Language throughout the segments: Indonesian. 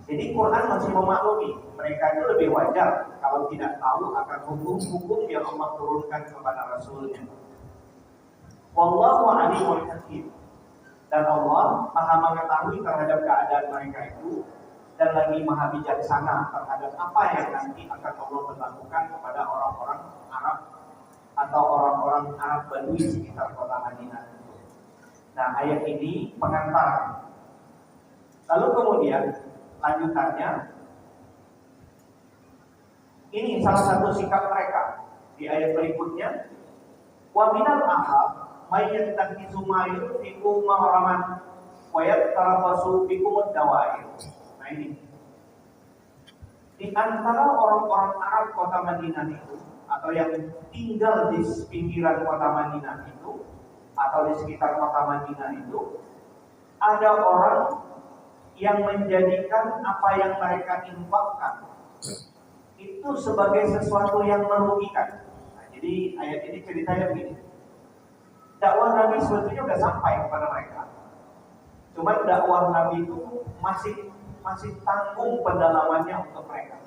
Jadi Quran masih memaklumi mereka itu lebih wajar kalau tidak tahu akan hukum-hukum yang Allah turunkan kepada Rasulnya. Wallahu alimul hakim. Dan Allah maha mengetahui terhadap keadaan mereka itu dan lagi maha bijaksana terhadap apa yang nanti akan Allah berlakukan kepada orang-orang Arab atau orang-orang Arab Badui sekitar kota Madinah. Nah, ayat ini pengantar. Lalu kemudian lanjutannya, ini salah satu sikap mereka di ayat berikutnya. Wa minal ahab may yattakhidhu ma yunfiqu mahraman wa yatarabasu bikumud dawair. Nah ini, di antara orang-orang Arab kota Madinah itu, atau yang tinggal di pinggiran kota Madinah itu, atau di sekitar kota Madinah itu, ada orang yang menjadikan apa yang mereka infakkan itu sebagai sesuatu yang merugikan. Nah, jadi ayat ini ceritanya begini. Dakwah Nabi sebetulnya sudah sampai kepada mereka. Cuma dakwah Nabi itu masih tanggung pendalamannya untuk mereka.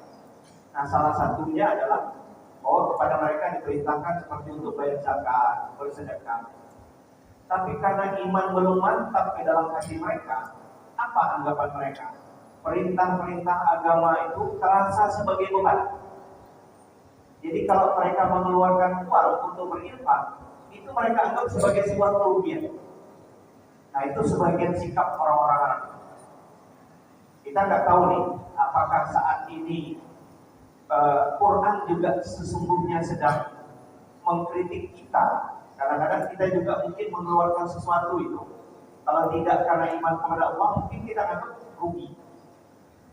Nah, salah satunya adalah bahwa kepada mereka diperintahkan seperti untuk bayar zakat, bersedekah. Tapi karena iman belum mantap di dalam hati mereka, apa anggapan mereka? Perintah-perintah agama itu terasa sebagai beban. Jadi kalau mereka mengeluarkan uang untuk berinfak, itu mereka anggap sebagai sebuah kerugian. Nah, itu sebagian sikap orang-orang Arab. Kita nggak tahu nih, apakah saat ini Quran juga sesungguhnya sedang mengkritik kita. Kadang-kadang kita juga mungkin mengeluarkan sesuatu itu, kalau tidak karena iman kepada Allah, mungkin kita anggap rugi.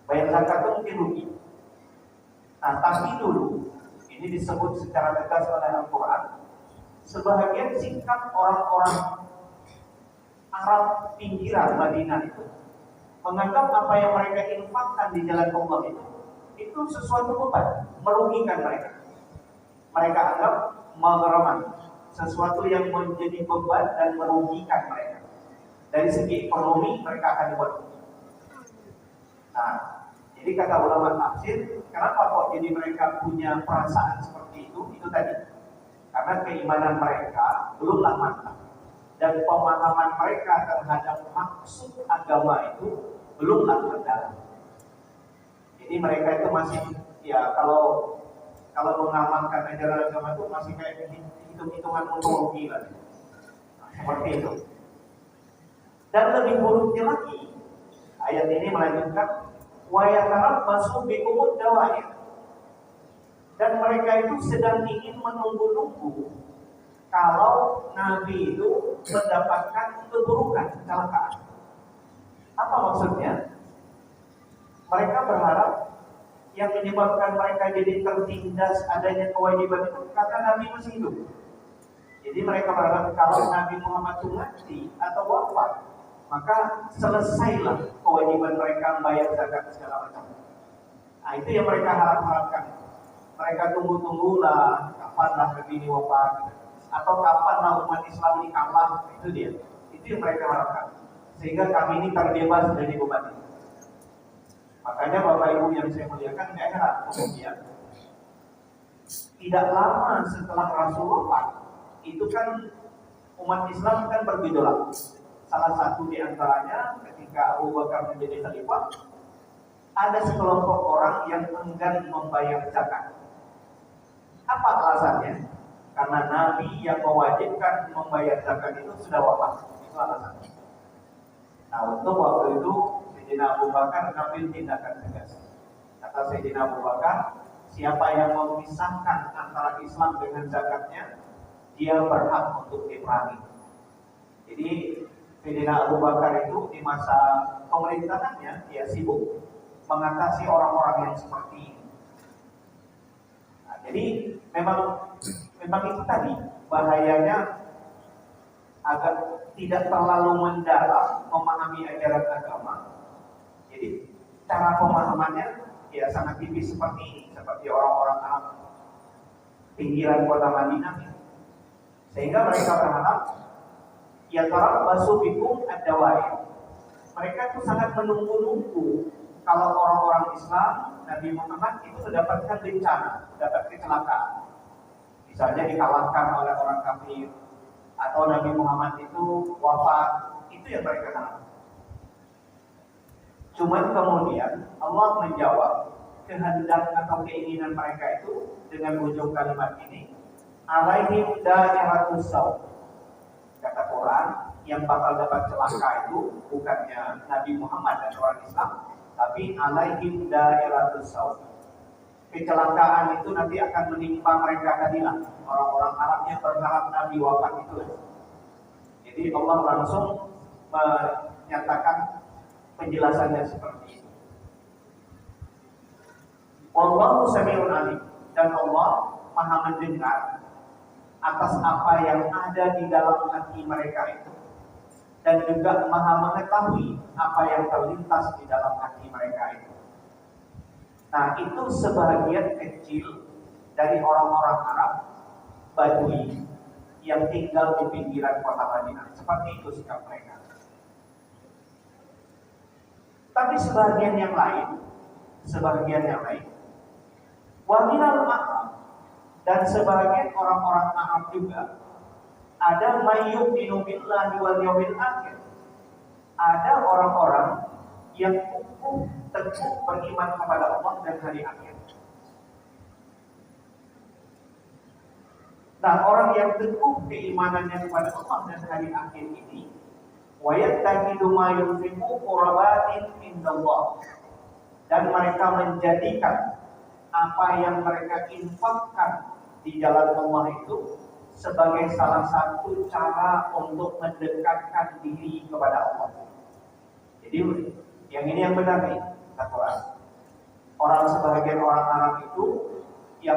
Bayar zakat itu mungkin rugi. Nah, tapi dulu ini disebut secara tegas oleh Al-Quran, sebahagian sikap orang-orang Arab pinggiran Madinah itu menganggap apa yang mereka infakkan di jalan Allah itu sesuatu beban, merugikan mereka. Mereka anggap maghraman, sesuatu yang menjadi beban dan merugikan mereka. Dari segi ekonomi mereka akan dibuat. Nah, jadi kata ulama tafsir, kenapa kok jadi mereka punya perasaan seperti itu? Itu tadi, karena keimanan mereka belumlah mantap dan pemahaman mereka terhadap maksud agama itu belumlah mendalam. Jadi mereka itu masih, ya kalau mengamalkan ajaran agama itu masih kayak hitung-hitungan ontologi lah, seperti itu. Dan lebih buruknya lagi, ayat ini melanjutkan wa yatarabbasu bikumud dawair. Dan mereka itu sedang ingin menunggu-nunggu kalau Nabi itu mendapatkan keburukan, kecelakaan. Apa maksudnya? Mereka berharap yang menyebabkan mereka jadi tertindas adanya kewajiban itu karena Nabi masih hidup. Jadi mereka berharap kalau Nabi Muhammad itu mati atau wafat, maka selesailah kewajiban mereka membayar zakat segala macam. Nah, itu yang mereka harapkan. Mereka tunggu-tunggulah kapanlah Nabi ini wafat, atau kapanlah umat Islam ini kalah. Itu dia. Itu yang mereka harapkan. Sehingga kami ini terbebas dari beban ini. Makanya Bapak Ibu yang saya muliakan, nggak heran kemudian tidak lama setelah Rasul wafat, itu kan umat Islam kan bergejolak. Salah satu di antaranya ketika Abu Bakar menjadi khalifah, ada sekelompok orang yang enggan membayar zakat. Apa alasannya? Karena Nabi yang mewajibkan membayar zakat itu sudah wafat. Itu alasannya. Nah, untuk waktu itu Sayyidina Abu Bakar mengambil tindakan tegas. Kata Sayyidina Abu Bakar, siapa yang memisahkan antara Islam dengan zakatnya, dia berhak untuk diperangi. Jadi Sayyidina Abu Bakar itu di masa pemerintahannya dia sibuk mengatasi orang-orang yang seperti ini. Nah, jadi memang itu tadi bahayanya agar tidak terlalu mendalam memahami ajaran agama. Jadi cara pemahamannya ya sangat tipis seperti ini, seperti orang-orang Arab pinggiran kota Madinah. Sehingga mereka berharap ya tarabbasu bikum ad-dawair. Mereka itu sangat menunggu-nunggu kalau orang-orang Islam, Nabi Muhammad itu mendapatkan bencana, dapat kecelakaan. Misalnya dikalahkan oleh orang kafir, atau Nabi Muhammad itu wafat, itu yang mereka harap. Cuman kemudian Allah menjawab kehendak atau keinginan mereka itu dengan ujung kalimat ini, alaihim da'iratus saw. Kata Quran, yang bakal dapat celaka itu bukannya Nabi Muhammad dan orang Islam, tapi alaihim da'iratus saw. Kecelakaan itu nanti akan menimpa mereka tadilah. Orang-orang Arabnya berharap Nabi wafat itu. Jadi Allah langsung menyatakan penjelasannya seperti itu. Wallahu sami'un alim, dan Allah Maha mendengar atas apa yang ada di dalam hati mereka itu, dan juga Maha mengetahui apa yang terlintas di dalam hati mereka itu. Nah, itu sebagian kecil dari orang-orang Arab Badui yang tinggal di pinggiran kota Madinah. Seperti itu sikap mereka. Tapi sebagian yang lain, waminal Arab, dan sebagian orang-orang Arab juga ada mayyuminu billahi wal yawmil akhir. Ada orang-orang yang teguh beriman kepada Allah dan hari akhir. Nah, orang yang teguh keimanannya kepada Allah dan hari akhir ini, wayattaqidu ma yunfiqu qurbatin indallah, dan mereka menjadikan apa yang mereka infakkan di jalan Allah itu sebagai salah satu cara untuk mendekatkan diri kepada Allah. Jadi yang ini yang benar nih, kata sebagian orang Arab itu yang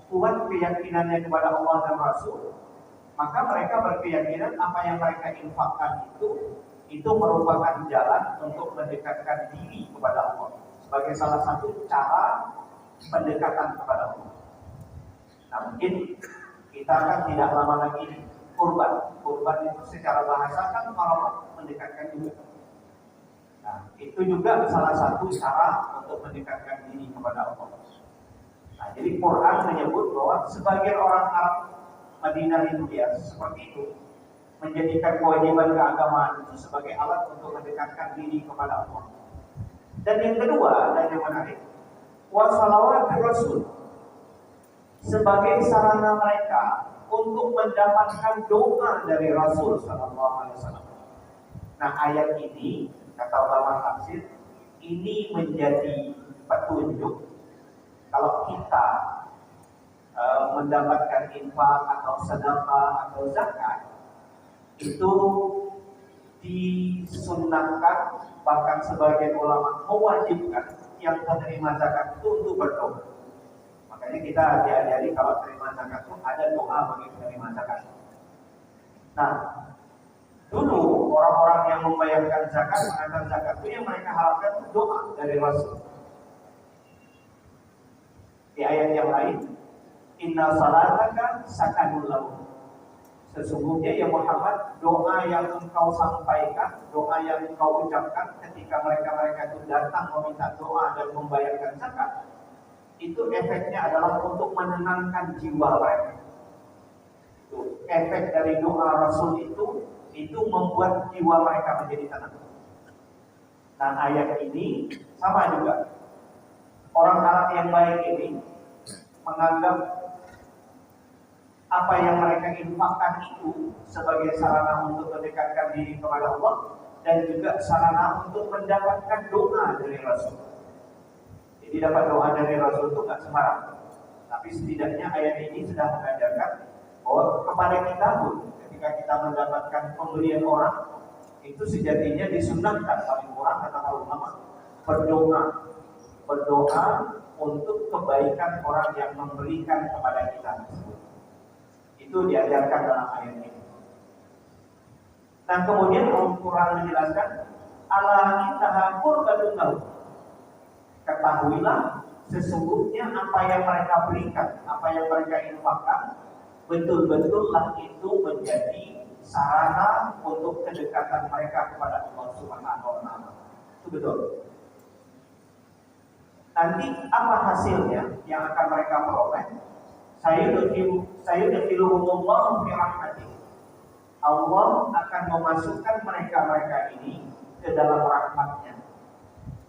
kuat keyakinannya kepada Allah dan Rasul, maka mereka berkeyakinan apa yang mereka infakkan itu merupakan jalan untuk mendekatkan diri kepada Allah sebagai salah satu cara pendekatan kepada Allah. Nah, mungkin kita akan tidak lama lagi kurban itu secara bahasa kan kalau mendekatkan juga. Nah, itu juga salah satu cara untuk mendekatkan diri kepada Allah. Nah, jadi Quran menyebut bahwa sebagian orang Arab Madinah itu ya seperti itu, menjadikan kewajiban keagamaan itu sebagai alat untuk mendekatkan diri kepada Allah. Dan yang kedua, dan yang menarik, wassalawatu Rasul, sebagai sarana mereka untuk mendapatkan doa dari Rasul sallallahu alaihi wasallam. Nah, ayat ini kata ulama tafsir, ini menjadi petunjuk kalau kita mendapatkan infak atau sedekah atau zakat itu disunnahkan, bahkan sebagian ulama mewajibkan yang menerima zakat itu untuk berdoa. Makanya kita diajari kalau terima zakat itu ada doa bagi penerima zakat. Nah, dulu orang-orang yang membayarkan zakat, mengantar zakat itu yang mereka harapkan itu doa dari Rasul. Di ayat yang lain, inna salataka sakanul lahum. Sesungguhnya ya Muhammad, doa yang engkau sampaikan, doa yang engkau ucapkan ketika mereka itu datang meminta doa dan membayarkan zakat, itu efeknya adalah untuk menenangkan jiwa mereka. Itu efek dari doa Rasul itu membuat jiwa mereka menjadi tenang. Nah, ayat ini sama juga. Orang Arab yang baik ini menganggap apa yang mereka infakkan itu sebagai sarana untuk mendekatkan diri kepada Allah dan juga sarana untuk mendapatkan doa dari Rasul. Jadi dapat doa dari Rasul itu nggak sembarang. Tapi setidaknya ayat ini sudah mengajarkan bahwa kepada kita pun ketika kita mendapatkan pemberian orang itu sejatinya disunnahkan paling kurang kata ulama berdoa untuk kebaikan orang yang memberikan kepada kita tersebut. Itu diajarkan dalam ayat ini. Nah, kemudian Al-Quran menjelaskan ala innaha qurbatun lahum. Ketahuilah sesungguhnya apa yang mereka berikan, apa yang mereka infakkan, betul-betullah itu menjadi sarana untuk kedekatan mereka kepada Allah Subhanahu wa taala. Itu betul. Nanti apa hasilnya yang akan mereka peroleh? Sayudkhiluhumullahu fi rahmatih. Allah akan memasukkan mereka ini ke dalam rahmatnya.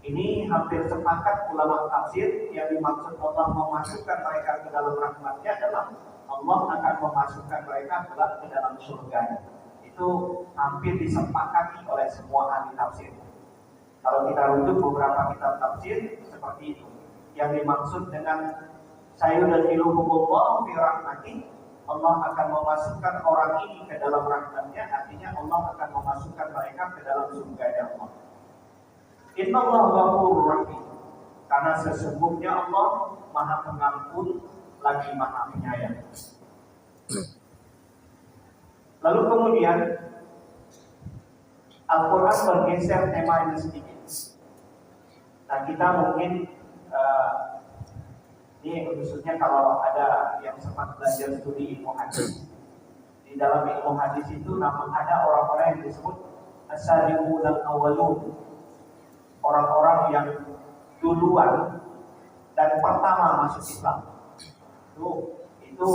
Ini hampir sepakat ulama tafsir, yang dimaksud Allah memasukkan mereka ke dalam rahmatnya adalah Allah akan memasukkan mereka ke dalam surga. Itu hampir disepakati oleh semua ahli tafsir. Kalau kita rujuk beberapa kitab tafsir seperti itu. Yang dimaksud dengan sayudkhiluhumullahu fi rahmatih, Allah akan memasukkan orang ini ke dalam rahmatnya, artinya Allah akan memasukkan mereka ke dalam surga Allah. Innallaha ghafurur rahim. Karena sesungguhnya Allah Maha Pengampun lagi Maha Penyayang. Lalu kemudian Al-Quran bergeser temanya sedikit. Nah, kita mungkin ini khususnya kalau ada yang sempat belajar studi ilmu hadis. Di dalam ilmu hadis itu ada orang-orang yang disebut as-sabiqun al-awwalun. Orang-orang yang duluan dan pertama masuk Islam. Itu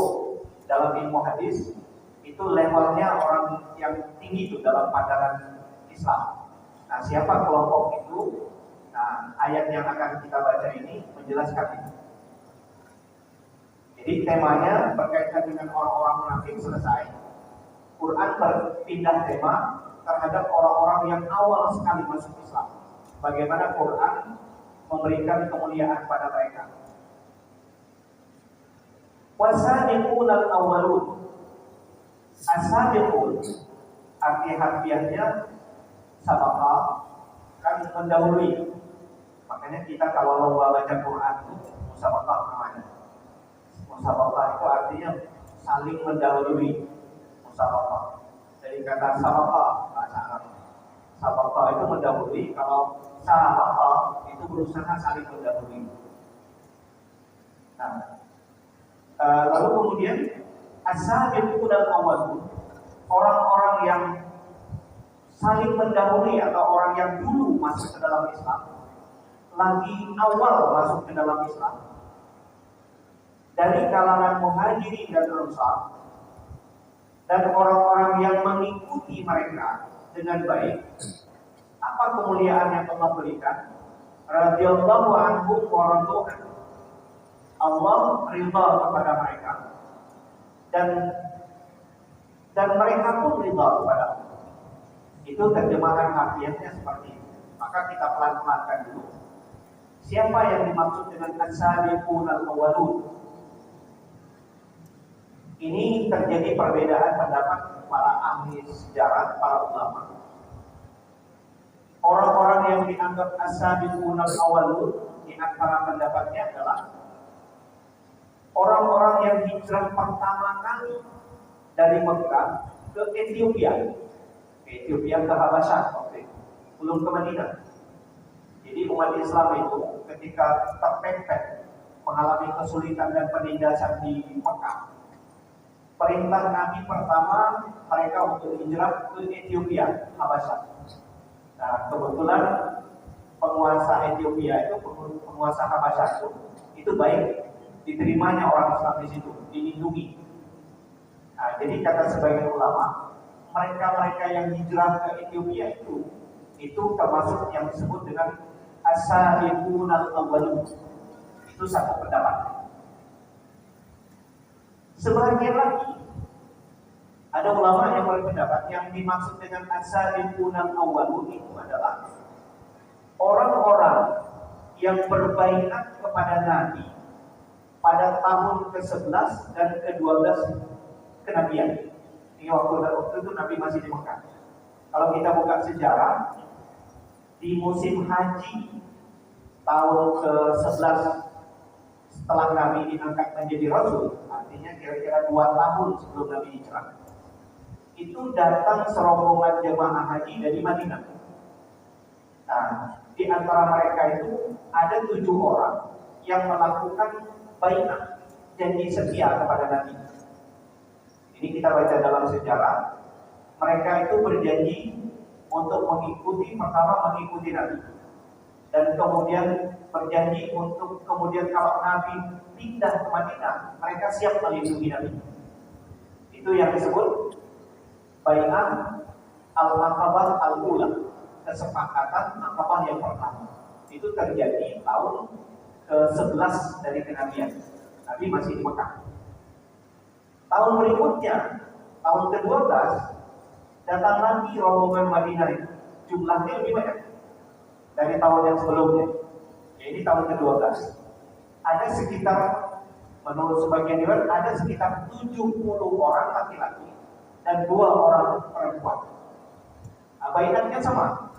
dalam ilmu hadis itu levelnya orang yang tinggi itu dalam pandangan Islam. Nah, siapa kelompok itu? Nah, ayat yang akan kita baca ini menjelaskan itu. Jadi temanya berkaitan dengan orang-orang munafik selesai. Quran berpindah tema terhadap orang-orang yang awal sekali masuk Islam. Bagaimana Quran memberikan kemuliaan pada mereka. Wasabiqun al-awwalun. As-sabiqun arti harfiahnya sabaqa, kan mendahului. Makanya kita kalau lomba baca Quran itu musabaqah namanya. Musabaqah itu artinya saling mendahului. Musabaqah dari kata sabaqa bahasa Arab. Sabaqa itu mendahului, kalau sabaqa itu berusaha saling mendahului. Nah, lalu kemudian as-sabiqun al-awwalun, orang-orang yang saling mendahului atau orang yang dulu masuk ke dalam Islam, lagi awal masuk ke dalam Islam, dari kalangan muhajirin dan ansar, dan orang-orang yang mengikuti mereka dengan baik. Apa kemuliaan yang Allah berikan? Radhiyallahu anhum wa radu anhu. Allah ridha kepada mereka dan mereka pun ridha kepada Allah. Itu terjemahan harfiahnya seperti itu. Maka kita pelan-pelankan dulu. Siapa yang dimaksud dengan as-sabiqun al-awwalun? Ini terjadi perbedaan pendapat para ahli sejarah, para ulama. Orang-orang yang dianggap as-sabiqun al-awwalun di antara pendapatnya adalah orang-orang yang hijrah pertama kali dari Mekah ke Ethiopia. Ethiopia ke Habasyah waktu itu, belum ke Madinah. Jadi umat Islam itu ketika terpepet mengalami kesulitan dan penindasan di Mekah, perintah Nabi pertama mereka untuk hijrah ke Ethiopia, Habasyah. Nah, kebetulan penguasa Ethiopia itu, penguasa Habasyah itu baik, diterimanya orang Islam di situ, dilindungi. Nah, jadi kata sebagian ulama, mereka-mereka yang hijrah ke Ethiopia itu termasuk yang disebut dengan as-sabiqun al-awwalun. Itu satu pendapat. Sebagian lagi ada ulama yang berpendapat yang dimaksud dengan as-sabiqun al-awwalun itu adalah orang-orang yang berbaiat kepada Nabi pada tahun ke-11 dan ke-12 kenabian. Ini waktu itu Nabi masih di Mekah. Kalau kita buka sejarah, di musim haji tahun ke-11 setelah Nabi diangkat menjadi Rasul, artinya kira-kira 2 tahun sebelum Nabi hijrah, itu datang serombongan jemaah haji dari Madinah. Nah, di antara mereka itu ada 7 orang yang melakukan baiat, janji setia kepada Nabi. Ini kita baca dalam sejarah, mereka itu berjanji untuk mengikuti Nabi dan kemudian berjanji untuk kemudian kalau Nabi pindah ke Madinah, mereka siap melindungi Nabi. Itu yang disebut Bai'ah Al-Aqabah Al-Ula, kesepakatan Aqabah yang pertama. Itu terjadi tahun ke-11 dari kenabian. Nabi masih di Mekah. Tahun berikutnya, tahun ke-12, datang lagi rombongan Madinah itu. Jumlahnya lebih banyak dari tahun yang sebelumnya. Ya, ini tahun ke-12. Ada sekitar, menurut sebagian riwayat, ada sekitar 70 orang laki-laki dan 2 orang perempuan. Baiatnya sama.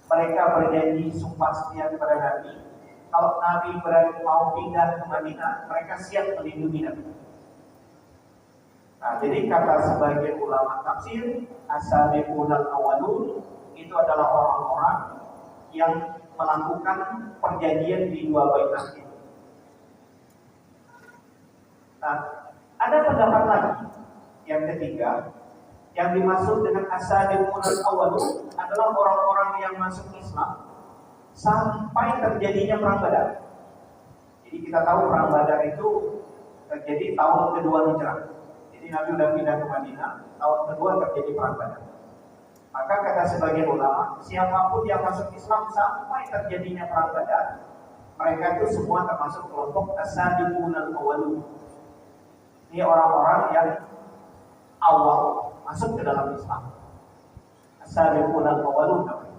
Mereka berjanji sumpah setia kepada Nabi. Kalau Nabi mau pindah ke Madinah, mereka siap melindungi Nabi. Nah, jadi kata sebagian ulama tafsir, as-sabiqun al-awwalun itu adalah orang-orang yang melakukan perjanjian di 2 baiat itu. Nah, ada pendapat lagi yang ketiga, yang dimaksud dengan as-sabiqun al-awwalun adalah orang-orang yang masuk Islam sampai terjadinya perang Badar. Jadi kita tahu perang Badar itu terjadi tahun kedua Hijrah. Jadi Nabi sudah pindah ke Madinah, tahun kedua terjadi perang Badar. Maka kata sebagian ulama, siapapun yang masuk Islam sampai terjadinya perang Badar, mereka itu semua termasuk kelompok as-sabiqun al-awwalun. Ini orang-orang yang awal masuk ke dalam Islam. As-sabiqun al-awwalun.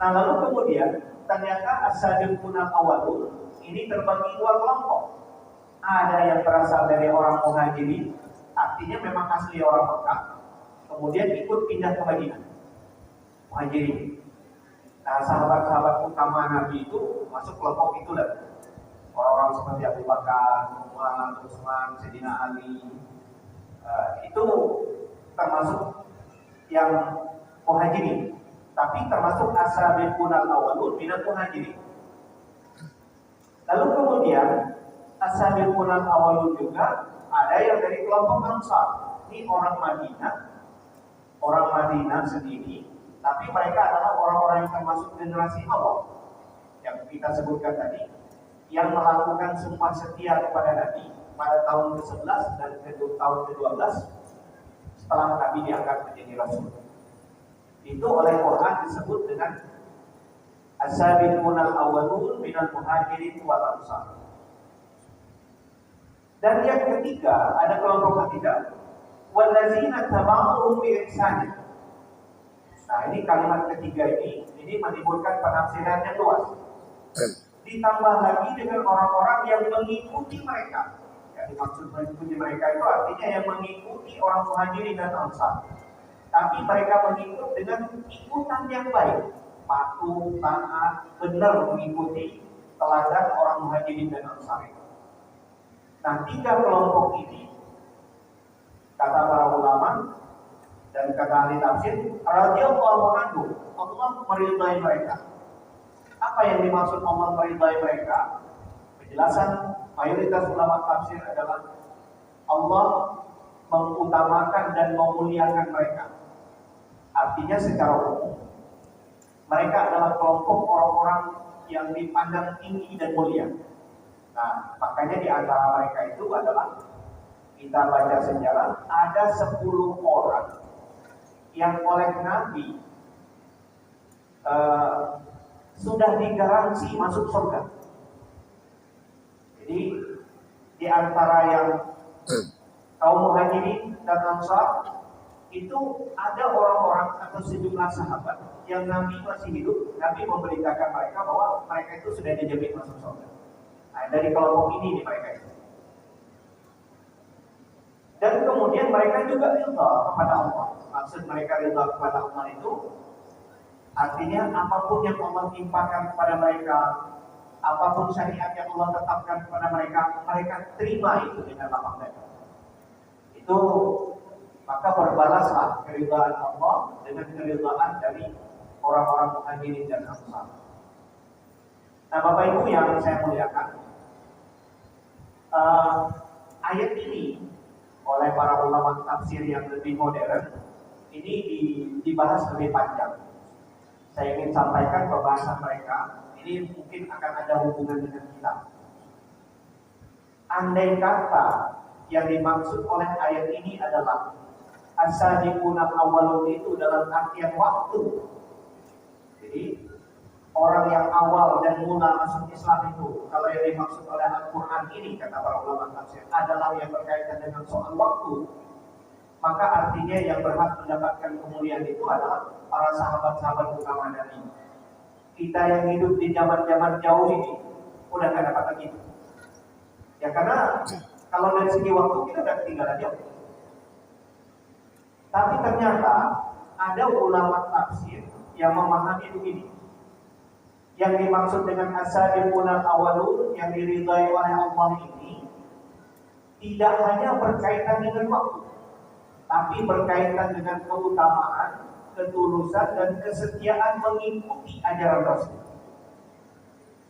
Nah, lalu kemudian ternyata as-sabiqun al-awwalun ini terbagi 2 kelompok. Ada yang berasal dari orang Muhajirin, artinya memang asli orang Mekah, kemudian ikut pindah ke Madinah. Muhajirin. Nah, sahabat-sahabat utama Nabi itu masuk kelompok itu lah. Orang-orang seperti Abu Bakar, Umar, Utsman, Sayyidina Ali, itu termasuk yang Muhajirin. Tapi termasuk as-sabiqun al-awwalun minal Muhajirin. Lalu kemudian as-sabiqun al-awwalun juga ada yang dari kelompok Ansar. Ini orang Madinah sendiri, tapi mereka adalah orang-orang yang termasuk generasi awal yang kita sebutkan tadi, yang melakukan sumpah setia kepada Nabi pada tahun ke-11 dan tahun ke-12 setelah Nabi diangkat menjadi Rasul. Itu oleh Quran disebut dengan as-sabiqun al-awwalun minal muhajirin wal ansar. Dan yang ketiga, ada kelompok ketiga, wallazina tabauhum bi ihsan. Nah, ini kalimat ketiga ini menimbulkan penafsiran yang luas. Ditambah lagi dengan orang-orang yang mengikuti mereka. Yang dimaksud mengikuti mereka itu artinya yang mengikuti orang Muhajirin dan Ansar. Tapi mereka mengikut dengan ikutan yang baik, patuh, taat, benar mengikuti teladan orang Muhajirin dan Ansar itu. Nah, 3 kelompok ini, kata para ulama dan kata ahli tafsir, radhiyallahu anhu, Allah meridai mereka. Apa yang dimaksud Allah meridai mereka? Penjelasan mayoritas ulama tafsir adalah Allah mengutamakan dan memuliakan mereka. Artinya secara umum, mereka adalah kelompok orang-orang yang dipandang tinggi dan mulia. Nah, makanya di antara mereka itu adalah, kita baca sejarah, ada 10 orang yang oleh Nabi sudah digaransi masuk surga. Jadi di antara yang kaum Muhajirin dan Ansar itu ada orang-orang atau sejumlah sahabat yang Nabi masih hidup, Nabi memberitakan mereka bahwa mereka itu sudah dijamin masuk surga. Nah, dari kelompok ini mereka itu. Dan kemudian mereka juga ridha kepada Allah. Maksud mereka ridha kepada Allah itu artinya apapun yang Allah timpakan kepada mereka, apapun syariat yang Allah tetapkan kepada mereka, mereka terima itu dengan lapang dada. Itu maka berbalaslah keridhaan Allah dengan keridhaan dari orang-orang Muhajirin dan Ansar. Nah, Bapak Ibu yang saya muliakan, ayat ini oleh para ulama tafsir yang lebih modern ini dibahas lebih panjang. Saya ingin sampaikan pembahasan mereka. Ini mungkin akan ada hubungan dengan kita. Andai kata yang dimaksud oleh ayat ini adalah as-sabiquna awwalun itu dalam artian waktu. Jadi orang yang awal dan mula masuk Islam itu, kalau yang dimaksud oleh Al-Quran ini, kata para ulama tafsir, adalah yang berkaitan dengan soal waktu, maka artinya yang berhak mendapatkan kemuliaan itu adalah para sahabat-sahabat utama Nabi. Kita yang hidup di zaman-zaman jauh ini udah gak dapat lagi. Ya karena kalau dari segi waktu kita udah ketinggalan jauh. Tapi ternyata ada ulama tafsir yang memahami begini. Yang dimaksud dengan as-sabiqunal awwalun yang diridhai oleh Allah ini tidak hanya berkaitan dengan waktu, tapi berkaitan dengan keutamaan, ketulusan dan kesetiaan mengikuti ajaran Rasul.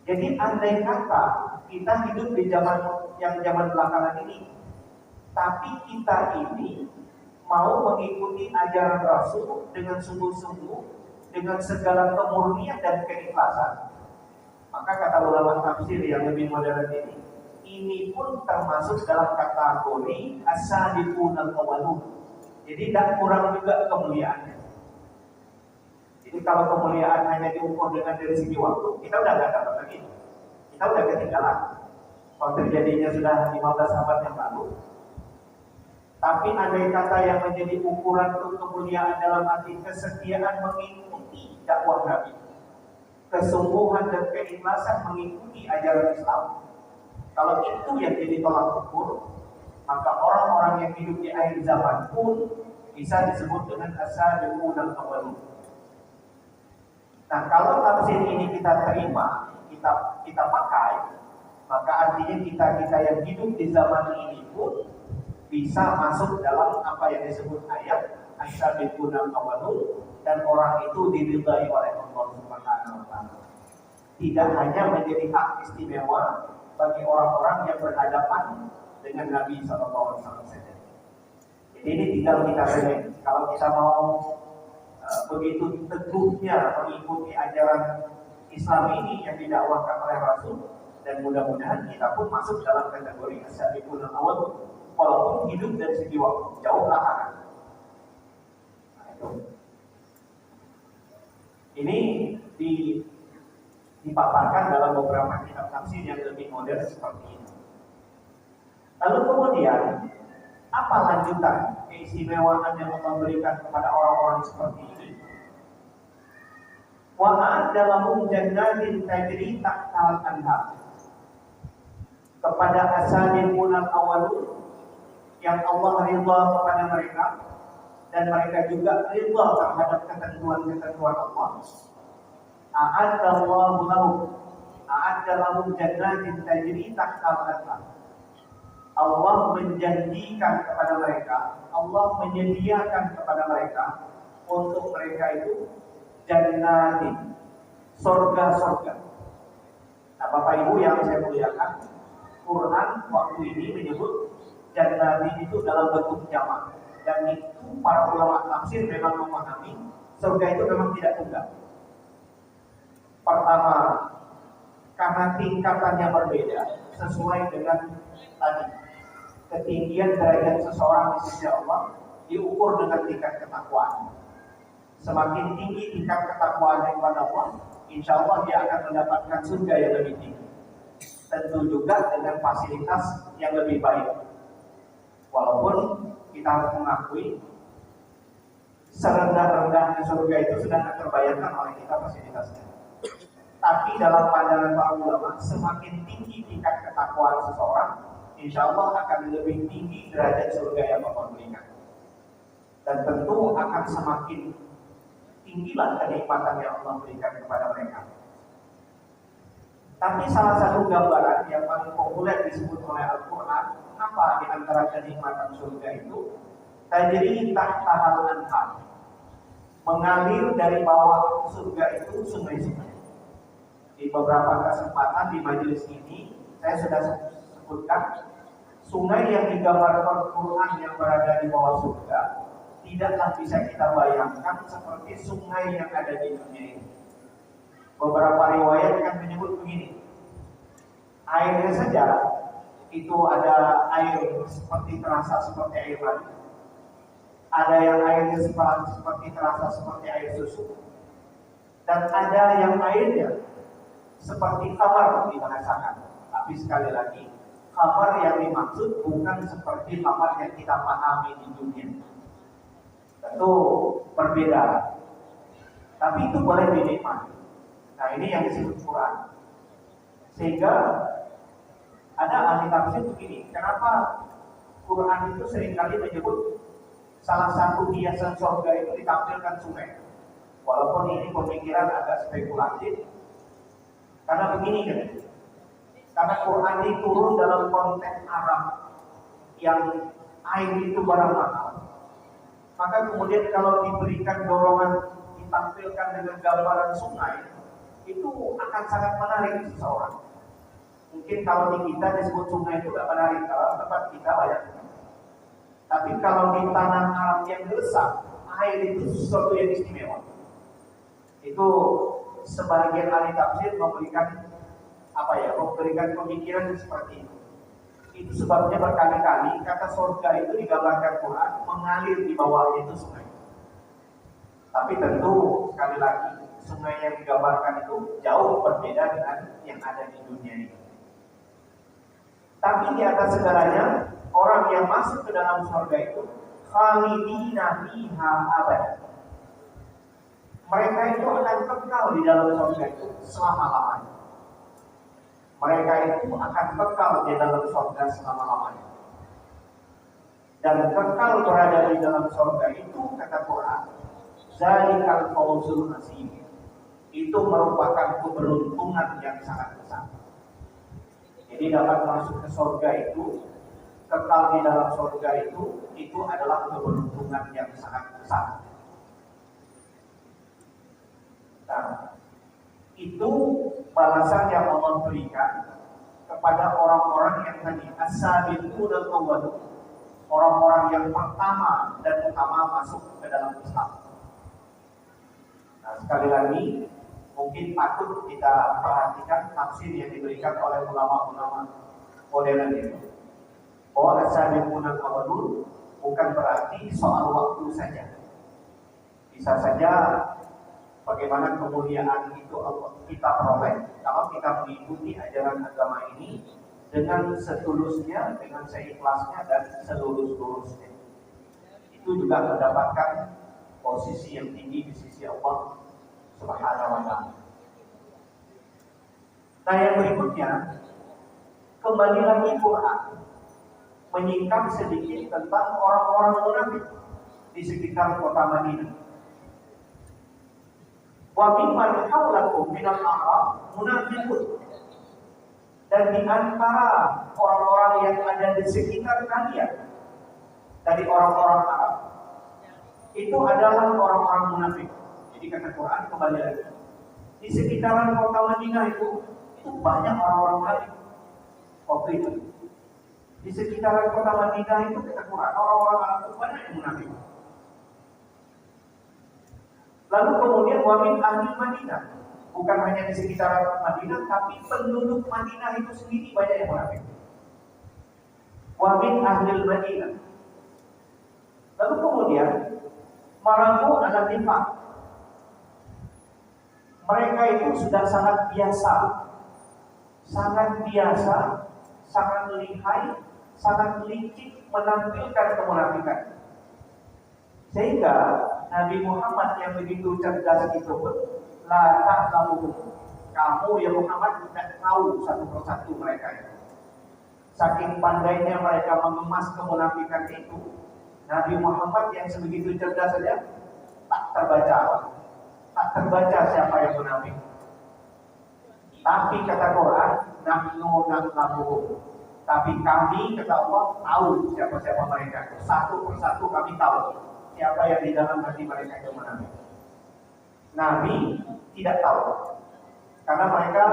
Jadi andai kata kita hidup di zaman belakangan ini, tapi kita ini mau mengikuti ajaran Rasul dengan sungguh-sungguh, dengan segala kemurnian dan keikhlasan, maka kata ulama tafsir yang lebih modern ini pun termasuk dalam kategori as-sabiqunal awwalun. Jadi tidak kurang juga kemuliaannya. Jadi kalau kemuliaan hanya diukur dengan dari segi waktu, kita udah nggak dapat lagi. Kita udah ketinggalan. Kalau terjadinya sudah 15 abad yang lalu. Tapi andai kata yang menjadi ukuran untuk kemuliaan dalam arti kesetiaan mengikuti dakwah Nabi, kesungguhan dan keikhlasan mengikuti ajaran Islam, kalau itu yang jadi tolak ukur, maka orang-orang yang hidup di akhir zaman pun bisa disebut dengan as-sabiqunal awwalun. Nah, kalau tafsir ini kita terima, kita pakai, maka artinya kita yang hidup di zaman ini pun bisa masuk dalam apa yang disebut ayat as-sabiqunal awwalun, dan orang itu diridhai oleh Allah Subhanahu wa taala. Tidak hanya menjadi hak istimewa bagi orang-orang yang berhadapan dengan Nabi sallallahu alaihi wasallam saja. Jadi ini tinggal kita pilih. Kalau kita mau begitu teguhnya mengikuti ajaran Islam ini yang didakwahkan oleh Rasul, dan mudah-mudahan kita pun masuk dalam kategori as-sabiqunal awwalun, walaupun hidup dari segi waktu jauh belakangan. Nah, itu. Ini dipaparkan dalam beberapa kitab tafsir yang lebih modern seperti ini. Lalu kemudian apa lanjutan keistimewaan yang Allah berikan kepada orang-orang seperti ini? Wa a'adda lahum jannatin tajri tahtal anhar. Kepada as-sabiqunal awwalun yang Allah ridha kepada mereka, dan mereka juga ridha terhadap ketentuan-ketentuan Allah. A'adda lahum jannatin tajri tahtal anhar. Allah menjanjikan kepada mereka, Allah menyediakan kepada mereka, untuk mereka itu jannatin, surga-surga. Nah, Bapak Ibu yang saya muliakan, Quran waktu ini menyebut jannatin itu dalam bentuk jamak, dan itu para ulama tafsir memang memahami surga itu memang tidak tunggal. Pertama, karena tingkatannya berbeda sesuai dengan tadi, ketinggian derajat seseorang di sisi Allah diukur dengan tingkat ketakwaan. Semakin tinggi tingkat ketakwaan kepada Allah, insya Allah dia akan mendapatkan surga yang lebih tinggi. Tentu juga dengan fasilitas yang lebih baik. Walaupun kita harus mengakui serendah-rendahnya surga itu sudah tidak terbayarkan oleh kita fasilitasnya. Tapi dalam pandangan para ulama, semakin tinggi tingkat ketakwaan seseorang, insya Allah akan lebih tinggi derajat surga yang Allah berikan. Dan tentu akan semakin tinggilah kenikmatan yang Allah berikan kepada mereka. Tapi salah satu gambaran yang paling populer disebut oleh Al-Quran, apa di antara kenikmatan surga itu? Tajri tahtahal anhar. Mengalir dari bawah surga itu sungai-sungai. Di beberapa kesempatan di majelis ini saya sudah sebutkan sungai yang digambarkan Quran yang berada di bawah surga tidaklah bisa kita bayangkan seperti sungai yang ada di dunia ini. Beberapa riwayat kan menyebut begini, airnya saja itu ada air seperti terasa seperti air mani, ada yang airnya seperti terasa seperti air susu, dan ada yang airnya seperti khamar dibahasakan. Tapi sekali lagi, khamar yang dimaksud bukan seperti khamar yang kita pahami di dunia. Tentu berbeda. Tapi itu boleh dinikmati. Nah, ini yang disebut Quran. Sehingga ada ahli tafsir begini, kenapa Quran itu seringkali menyebut salah satu hiasan surga itu ditampilkan sungai. Walaupun ini pemikiran agak spekulatif, karena begini kan, karena Quran ini turun dalam konteks Arab yang air itu barang mahal, maka kemudian kalau diberikan dorongan ditampilkan dengan gambaran sungai, itu akan sangat menarik seseorang. Mungkin kalau di kita disebut sungai itu gak menarik, kalau tempat kita banyak. Tapi kalau di tanah Arab yang gersang, air itu sesuatu yang istimewa. Itu sebagian ahli tafsir memberikan pemikiran seperti itu. Itu sebabnya berkali-kali kata surga itu digambarkan Quran mengalir di bawahnya itu sungai. Tapi tentu sekali lagi sungai yang digambarkan itu jauh berbeda dengan yang ada di dunia ini. Tapi di atas segalanya, orang yang masuk ke dalam surga itu khalidina fiha abad. Mereka itu akan kekal di dalam surga itu selama-lamanya. Mereka itu akan kekal di dalam surga selama-lamanya. Dan kekal berada di dalam surga itu, kata Quran, zalikal fawzul azim. Itu merupakan keberuntungan yang sangat besar. Jadi dapat masuk ke surga itu, kekal di dalam surga itu adalah keberuntungan yang sangat besar. Nah, itu balasan yang Allah berikan kepada orang-orang yang tadi as-sabiqun al-awwalun, orang-orang yang pertama dan utama masuk ke dalam Islam. Nah, sekali lagi mungkin patut kita perhatikan tafsir yang diberikan oleh ulama-ulama modern itu. Bahwa as-sabiqun al-awwalun bukan berarti soal waktu saja. Bisa saja bagaimana kemuliaan itu kita peroleh kalau kita mengikuti ajaran agama ini dengan setulusnya, dengan seikhlasnya dan selurus-lurusnya. Itu juga mendapatkan posisi yang tinggi di sisi Allah Subhanahu wa ta'ala. Nah, yang berikutnya, kembali lagi Quran menyingkap sedikit tentang orang-orang munafik di sekitar kota Madinah. Wa mimman haulakum minal a'rab munafiqun. Dan di antara orang-orang yang ada di sekitar kalian dari orang-orang Arab itu adalah orang-orang munafik. Jadi kata Quran kembali lagi, di sekitaran kota Madinah itu banyak orang-orang munafik. Waktu itu di sekitaran kota Madinah itu kata Quran orang-orang Arab itu banyak yang munafik. Lalu kemudian wamin ahli Madinah, bukan hanya di sekitar Madinah, tapi penduduk Madinah itu sendiri banyak yang munafik. Wamin ahli Madinah. Lalu kemudian marabu ala nifaq. Mereka itu sudah sangat biasa, sangat lihai, sangat licik menampilkan kemunafikan. Sehingga Nabi Muhammad yang begitu cerdas itu pun la ta'lamu, kamu ya Muhammad tidak tahu satu persatu mereka itu. Saking pandainya mereka mengemas kemunafikan itu, Nabi Muhammad yang sebegitu cerdas saja tak terbaca siapa yang munafik. Tapi kata Quran, nahnu na'lamu. Tapi kami kata Allah tahu siapa-siapa mereka. Satu persatu kami tahu siapa yang di dalam hati mereka itu munafik. Nabi tidak tahu karena mereka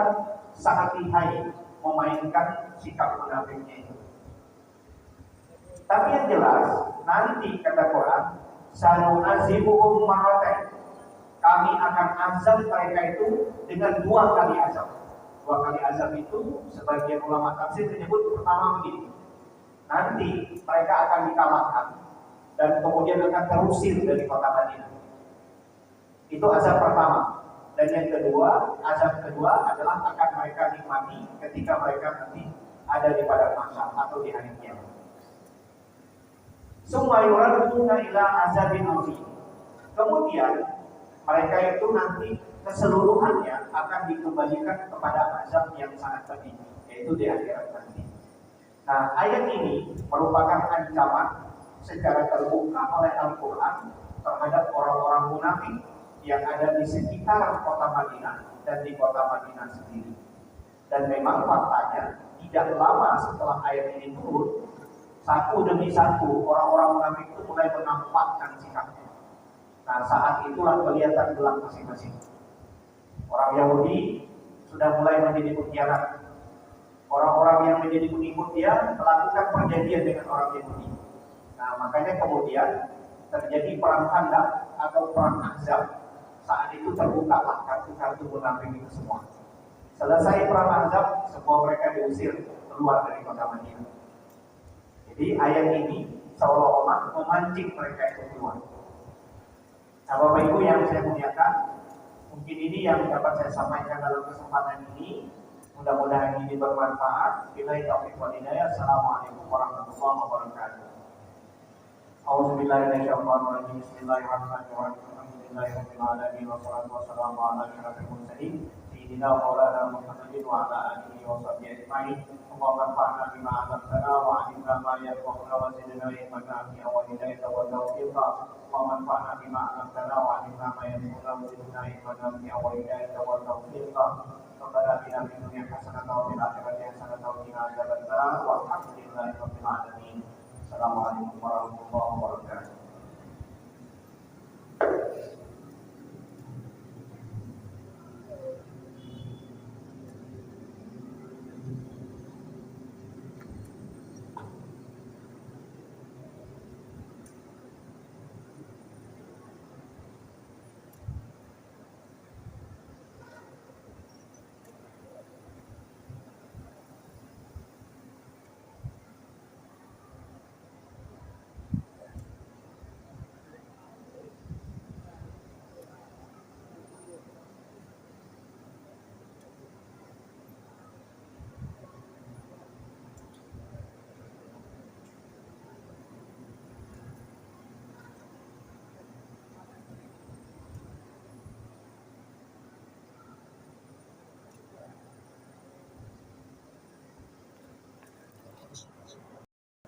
sangat lihai memainkan sikap munafiknya itu. Tapi yang jelas nanti kata Quran sanu'azibuhum marratain. Kami akan azab mereka itu dengan 2 kali azab. 2 kali azab itu sebagian ulama tafsir menyebut pertama begini. Nanti mereka akan dikalahkan dan kemudian akan terusir dari kota Madinah. Itu azab pertama. Dan yang kedua, azab kedua adalah akan mereka nikmati ketika mereka nanti ada di padang mahsyar atau di hari kiamat. Summa yuraduna ila azabin azim. Kemudian mereka itu nanti keseluruhannya akan dikembalikan kepada azab yang sangat pedih, yaitu di akhirat nanti. Nah, ayat ini merupakan ancaman secara terbuka oleh Al-Quran terhadap orang-orang munafik yang ada di sekitar kota Madinah dan di kota Madinah sendiri. Dan memang faktanya tidak lama setelah ayat ini turun, satu demi satu orang-orang munafik itu mulai menampakkan sikapnya. Nah, saat itulah kelihatan gelang masing-masing. Orang Yahudi sudah mulai menjadi pengkhianat. Orang-orang yang menjadi pengikut dia melakukan perjanjian dengan orang Yahudi. Nah, makanya kemudian terjadi perang Khandaq atau perang Ahzab. Saat itu terbukalah kartu-kartu munafik itu semua. Selesai perang Ahzab, semua mereka diusir keluar dari kota Madinah. Jadi ayat ini seolah-olah memancing mereka itu keluar. Nah, Bapak Ibu yang saya muliakan, mungkin ini yang dapat saya sampaikan dalam kesempatan ini. Mudah-mudahan ini bermanfaat. Billahi taufiq wal hidayah. Assalamualaikum warahmatullahi wabarakatuh. A'udzubillahi minasyaitonir rajim. Bismillahirrahmanirrahim. Alhamdulillahirabbil alamin wassalatu wassalamu ala asyrofil mursalin sayyidina maulana Muhammadin wa ala alihi wa sahbihi ajmain. Allahumma anfa'na bima 'allamtana wa 'allimna ma yanfa'una wa zidna ilman nafi'an wa hidayatan wa tawfiqan. Allahumma anfa'na bima 'allamtana wa 'allimna ma yanfa'una wa zidna ilman nafi'an wa hidayatan wa tawfiqan. Rabbana atina fid dunya hasanatan wa fil akhirati hasanatan wa qina adzabannar. Walhamdulillahi rabbil alamin. Assalamualaikum warahmatullahi wabarakatuh.